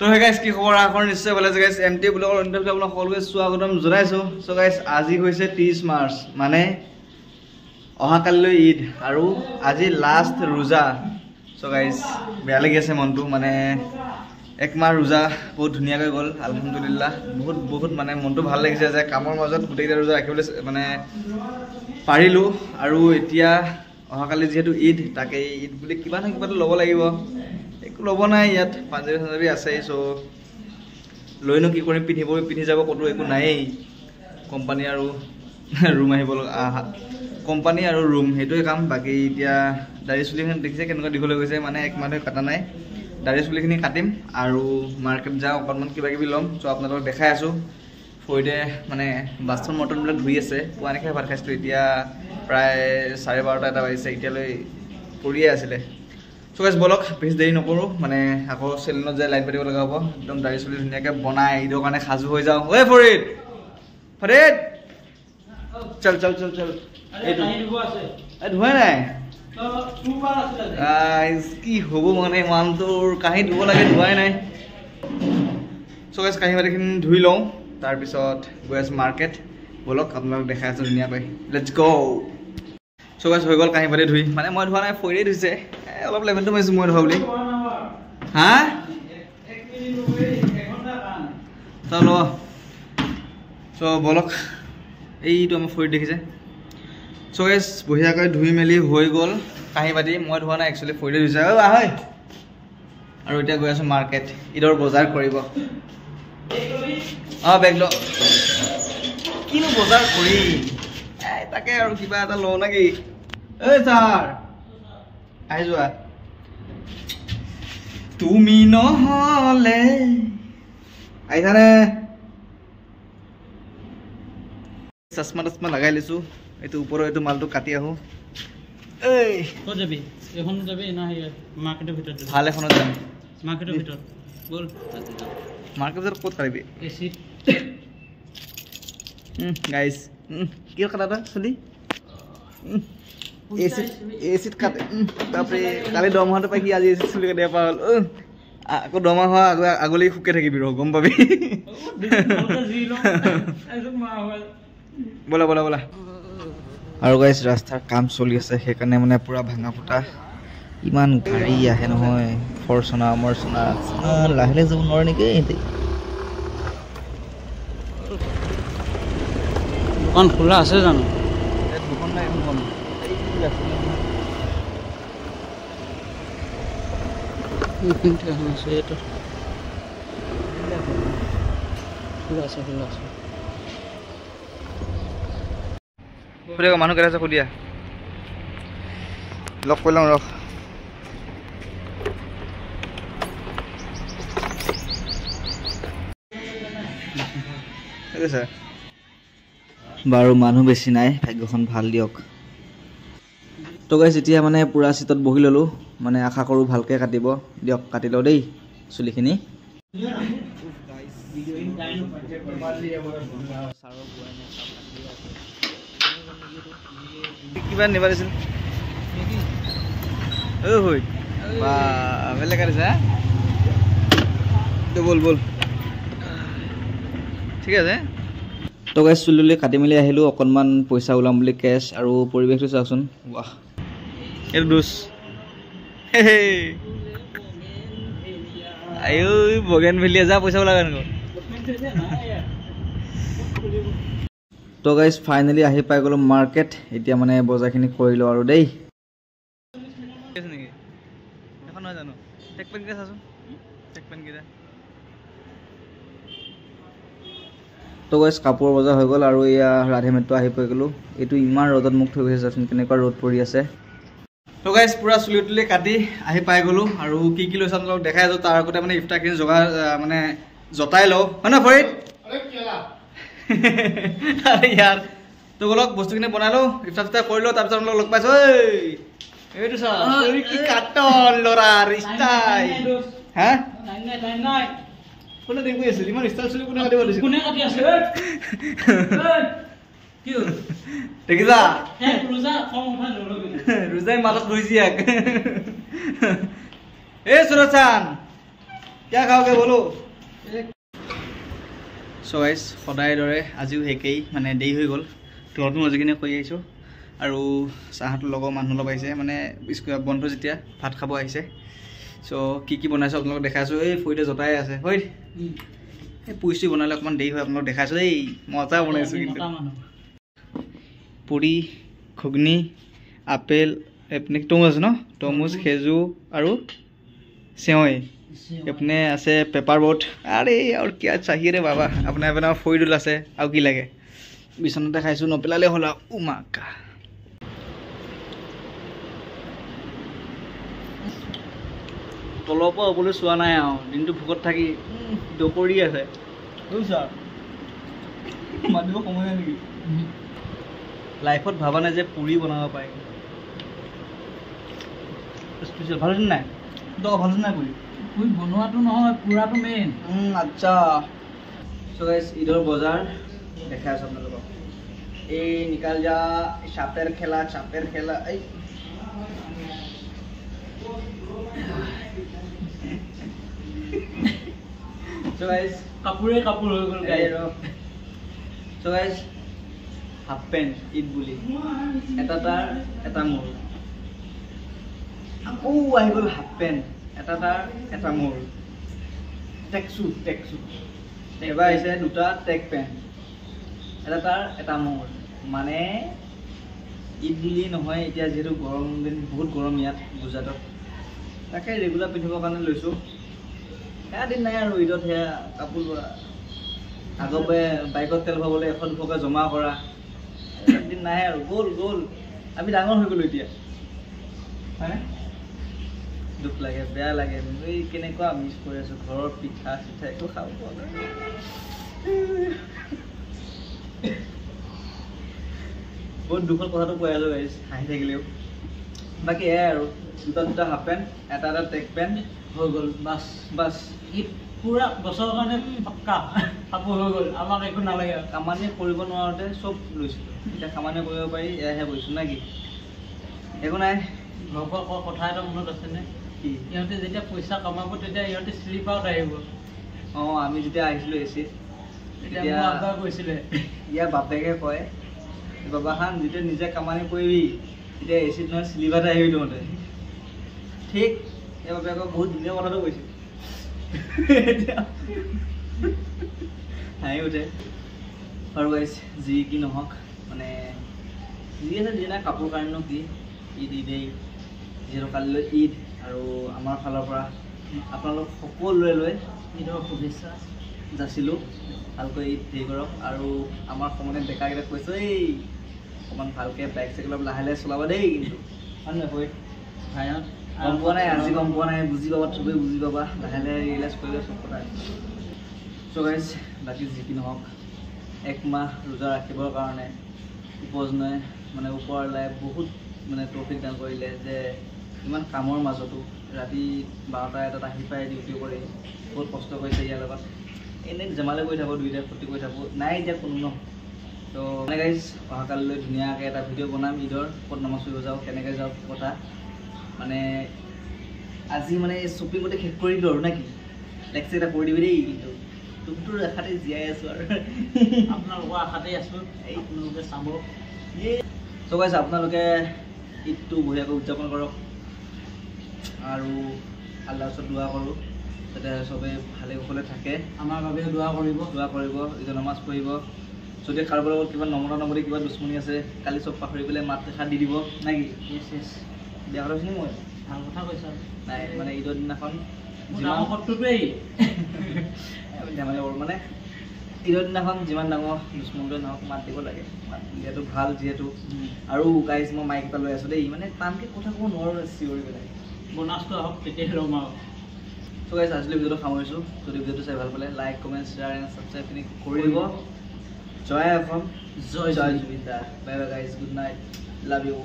তো hey guys কি খবৰ আখৰ নিশ্চয় ভালে আছে গাইস এমটি ব্লগৰ ইন্টাৰভিউ আপোনাক সকলোকে স্বাগতম জনাইছো সো গাইস আজি হৈছে 30 মাৰ্চ মানে অহাকালিলৈ ঈদ আৰু আজি লাষ্ট ৰোজা সো গাইস বেয়া লাগি আছে মনটো মানে এক মাহ ৰোজা বহুত ধুনিয়াকৈ গল আলহামদুলিল্লাহ বহুত মানে মনটো ভাল লাগিছে যে কামৰ মাজত গোটেইটা ৰোজা ৰাখিবলৈ মানে পাৰিলো আৰু এতিয়া অহাকালি যেহেতু ঈদ তাকে ঈদ বুলি কিবা না কিবা ল'ব লাগিব একো ল'ব নাই ইয়াত পাঞ্জাবী আছে সো লৈনো কি কৰিম পিন্ধি যাব কতো একো নাই কোম্পানী আৰু ৰুম আহিব কোম্পানী আৰু ৰুম হেতুই কাম বাকি এতিয়া দাড়ি চুলিখিনি দেখিছে কেনেকুৱা দিবলৈ গৈছে মানে এক মাহে কাটা নাই দাড়ি চুলিখিনি কাটিম আৰু মাৰ্কেট যাও অকনমান কিবা কিবি লম সো আপোনালোকক দেখাই আছো ফইডে মানে বাছন মটনবিলাক ধুই আছে কোৱা নেকি ভাত খাইছো এতিয়া প্ৰায় 12:30 এটা বাজিছে এতিয়ালৈ পৰিয়ে আছিলে সো গাইস বলক বেছি দেৰি নকৰো মানে আকৌ চেলুনত যাই লাইট বাতিব লগা হ'ব একদম দাড়ি চুলি ধুনীয়াকৈ বনাই ঈদৰ কাৰণে সাজু হৈ যাওঁ ঐ ফৰিদ চল এইটো ধুৱাই নাই কি হ'ব মানে মানুহটোৰ কাঁহী ধুব লাগে ধুৱাই নাই সো গাইস কাঁহী বাতিখিনি ধুই লওঁ তাৰপিছত গৈ আছো মাৰ্কেট বলক আপোনালোক দেখাই আছো ধুনীয়াকৈ লেটছ গো সো গাইস হৈ গ'ল কাঁহী বাতি ধুই মানে মই ধোৱা নাই ফৰিয়ে ধুইছে অলপ লেভেলটো মাৰিছো মই ধোৱা বুলি হা চলো সো বলক এইটো আমাৰ ফৰিত দেখিছে সো গাইস বঢ়িয়াকৈ ধুই মেলি হৈ গ'ল কাঁহী বাতি মই ধোৱা নাই একচুৱেলি ফৰিয়ে ধুইছে আহৈ আৰু এতিয়া গৈ আছো মাৰ্কেট ঈদৰ বজাৰ কৰিব বেগ ল কিনো বজাৰ কৰি তাকে আৰু কিবা এটা লওঁ নেকি ঐ ছাৰ আহি যোৱা তুমি নহলে আহিছানে চশমা লগাই লৈছো এইটো ওপৰৰ এইটো মালটো কাটি আহো এই ক'ত যাবি এখন যাবি না মাৰ্কেটৰ ভিতৰত ভাল এখনত যাম মাৰ্কেটৰ ভিতৰত বল মাৰ্কেটৰ ক'ত কাটিবি এসি গাইস কি কাটা চলি এসিত কাটে তারপরে কালি দৰমহাটো পাই কি আজি এসিত চলি কাটে পাল আকৌ দৰমহা আগলৈ শুকে থাকিবি ৰ গম পাবি বলা আৰু গাইস ৰাস্তাৰ কাম চলি আছে সেইকাৰণে মানে পুৰা ভাঙা ফুটা ইমান গাড়ী আহে নহয় ফৰচুনাৰ মৰচুনাৰ লাহে যাব নোৱাৰে নেকি দোকান খোলা আছে জানো দোকান নাই দোকান মানুহ কেইটা আছে সুধিয়া লগ কৰি লওঁ ৰখ বাৰু মানুহ বেছি নাই ভাগ্যখন ভাল দিয়ক তো গাইস এতিয়া মানে পুৰা সিটত বহি ললো মানে আশা কৰো ভালকে কাটিব দিয়ক কাটি লও দেই চুলিখিনি কিবা নিবা দিছিল ঐ হৈ বা বেলেগ কাটিছে বল ঠিক আছে তো গাইস চুলি কাটি মেলি আহিলো অকনমান পইচা ওলাম বুলি কেছ আৰু পৰিৱেশটো চাওকচোন বাহ এৰ দুস আয়ো বগেন ভেলিয়া যা পইচা ওলাগান তো গাইস ফাইনালি আহি পাই গলো মাৰ্কেট এতিয়া মানে বজাৰখিনি কৰিলো আৰু দেই এখন নহয় জানো টেক পেন কে চাচোন টেক পেন কিটা তো গাইস কাপোৰ বজাৰ হৈ গ'ল আৰু এয়া ৰাধেমেটটো আহি পাই গলো এইটো ইমান ৰদত মুখ থৈ গৈছে চাচোন কেনেকুৱা ৰদ পৰি আছে তো গাইস পুৰা চুলিটুলি কাটি আহি পাই গলো আৰু কি লৈছ আপোনালোক দেখাই আছো তাৰ আগতে মানে ইফতাৰখিনি মানে জটাই লও হয় না ফৰিদ আৰে यार তো বলক বস্তুখিনি বনাই লও ইফতাৰ কৰি লও তাৰপিছত আপোনালোক লগ পাইছো এইটো চা কি কাটল লৰা ষ্টাইল হা নাই কোনে দেখি আছে ইমান ষ্টাইল চুলি কোনে কাটিব দিছে কোনে কাটি আছে কি দেখিছা ৰোজা কম উঠা নলবি ৰোজাই মালত বহিছি এক এ সুৰচান क्या खाओगे बोलो सो गाइस সদায় দৰে আজিও হেকেই মানে দেৰি হৈ গ'ল ঘৰটো মজিকিনে কৈ আহিছোঁ আৰু চাহটো লগৰ মানুহ লগ আহিছে মানে বন্ধু যেতিয়া ভাত খাব আহিছে সো কি বনাইছো আপোনালোকক দেখাইছোঁ এই ফইতে জটাই আছে হয় এই পুইচি বনালে অকমান দেৰি হয় আপোনালোকক দেখাইছোঁ এই মজা বনাইছোঁ কিন্তু পুৰি ঘুগনি আপেল अपने तोमस न तोमस खेजू और सेवई अपने आसे पेपर बोट अरे और क्या चाहिए रे बाबा अपने अपना फईडुल आसे आउ की लागे बिसनते खाइसु नपेलाले होला उमाका तलप ओपले सुआ नाय आ दिनटु भुकत थाकी दोपरी আছে বুঝছা মাদিব সময় নাই নেকি লাইফত ভাবা না যে পুৰি বনাব পায় स्पेशल ভালো না দ ভালো না কই কই বনোয়াটো নহয় পুরাটো মেইন আচ্ছা সো গাইস ইধর বাজার দেখা আছে আপনাদের এই নিকাল যা চাপের খেলা এই সো গাইস কাপড় হয়ে গেল guys so guys half pant Eid বুলি এটা তার এটা মোর আকৌ আহি গ'ল হাফ পেণ্ট এটা তাৰ এটা মোৰ টেকচু এবাৰ আহিছে দুটা টেক পেণ্ট এটা তাৰ এটা মোৰ মানে ঈদ বুলি নহয় এতিয়া যিহেতু গৰম দিন বহুত গৰম ইয়াত গুজৰাটত তাকে ৰেগুলাৰ পিন্ধিবৰ কাৰণে লৈছোঁ সেয়া দিন নাই আৰু ঈদত সেয়া কাপোৰ লোৱা আগতে বাইকত তেল ভৰাবলৈ 100 200কৈ জমা কৰা দিন নাই আৰু গ'ল আমি ডাঙৰ হৈ গ'লো এতিয়া হয়নে দুখ লাগে বেয়া লাগে এই কেনেকুৱা মিছ কৰি আছো ঘৰৰ পিঠা চিঠা একো খাব পোৱা নাই বহুত দুখৰ কথাটো কৈ আছো গাইছ হাঁহি থাকিলেও বাকী এয়াই আৰু দুটা হাফ পেণ্ট এটা টেক পেণ্ট হৈ গ'ল বাছ ই পুৰা বছৰৰ কাৰণে পক্কা কাপোৰ হৈ গ'ল আমাক একো নালাগে কামানি কৰিব নোৱাৰোঁতে চব লৈছিলোঁ এতিয়া কামানি কৰিব পাৰি এয়াহে বৈছোঁ নে কি একো নাই ঘৰৰ পৰা কথা এটা মনত আছেনে ইহঁতে যেতিয়া পইচা কমাব তেতিয়া ইহঁতে স্লিপ আউট আহিব অঁ আমি যেতিয়া আহিছিলোঁ এচিত তেতিয়া বাবা কৈছিলে ইয়াৰ বাপেকে কয় বাবাখান যেতিয়া নিজে কামানি কৰিবি তেতিয়া এচিত নহয় স্লিপ আউট আহিবি তহঁতে ঠিক এই বাপেকক বহুত ধুনীয়া কথাটো কৈছে হাঁহি উঠে আৰু গাইছ যি কি নহওক মানে যি আছে যি নাই কাপোৰ কাৰণেনো কি ঈদেই যিহেতু কালিলৈ ঈদ আৰু আমাৰ ফালৰ পৰা আপোনালোক সকলোৱে লৈ ঈদৰ শুভেচ্ছা যাচিলোঁ ভালকৈ ঈদ হেৰি কৰক আৰু আমাৰ সমানে ডেকাকেইটাক কৈছোঁ এই অকণমান ভালকৈ বাইক চাইকেল লাহে চলাব দেই কিন্তু হয় নহয় ভাইহঁত গম পোৱা নাই আজি গম পোৱা নাই বুজি পাবা চবেই বুজি পাবা লাহে ৰিয়েলাইজ কৰিলে চব কথা চ' গাইজ বাকী যি কি নহওক একমাহ ৰোজা ৰাখিবৰ কাৰণে উপজনে মানে ওপৰলৈ বহুত মানে ট্ৰফিক দান কৰিলে যে ইমান কামৰ মাজতো ৰাতি 12টা 1টাত আহি পাই ডিউটি কৰি বহুত কষ্ট কৰিছে ইয়াৰ লগত এনেই জমালে কৰি থাকোঁ দুইটা ফূৰ্তি কৰি থাকোঁ নাই এতিয়া কোনো ন তো মানে গাইজ অহাকালিলৈ ধুনীয়াকৈ এটা ভিডিঅ' বনাম ঈদৰ ক'ত নামাজ পঢ়িব যাওঁ কেনেকৈ যাওঁ কথা মানে আজি মানে শ্বপিঙতে শেষ কৰি দিলোঁ আৰু নেকি লেক্সে এটা কৰি দিবি দেই কিন্তু তোৰ আশাতে জীয়াই আছোঁ আৰু আপোনালোকৰ আশাতেই আছোঁ এই আপোনালোকে চাব চ' গাইজ আপোনালোকে ঈদটো বঢ়িয়াকৈ উদযাপন কৰক আৰু আল্লাহৰ ওচৰত দোৱা কৰোঁ যাতে চবেই ভালে কুশলে থাকে আমাৰ বাবে দোৱা কৰিব ঈদৰ নামাজ পঢ়িব যদি কাৰোবাৰ লগত কিবা নমৰি কিবা দুশ্মনী আছে কালি চব পাহৰি পেলাই মাত দেখা দি দিব নে কি বেয়া কথা কৈছোঁ মই ভাল কথা কৈছা নাই মানে ঈদৰ দিনাখন ধেমালি কৰোঁ মানে ঈদৰ দিনাখন যিমান ডাঙৰ দুশ্মনটোৱে নহওক মাত দিব লাগে মাত দিয়াটো ভাল যিহেতু আৰু গাইজ মই মাইক এটা লৈ আছোঁ দেই মানে টানকৈ কথা ক'ব নোৱাৰোঁ চিঞৰি পেলাই বনাছটো আহক তেতিয়াহে ৰম আৰু চ' গাইজ আজিলৈ ভিডিঅ'টো সামৰিছোঁ যদি ভিডিঅ'টো চাই ভাল পালে লাইক কমেণ্ট শ্বেয়াৰ এণ্ড ছাবস্ক্ৰাইবখিনি কৰি দিব জয় অসম জয় জুবিন দা bye bye guys good night love U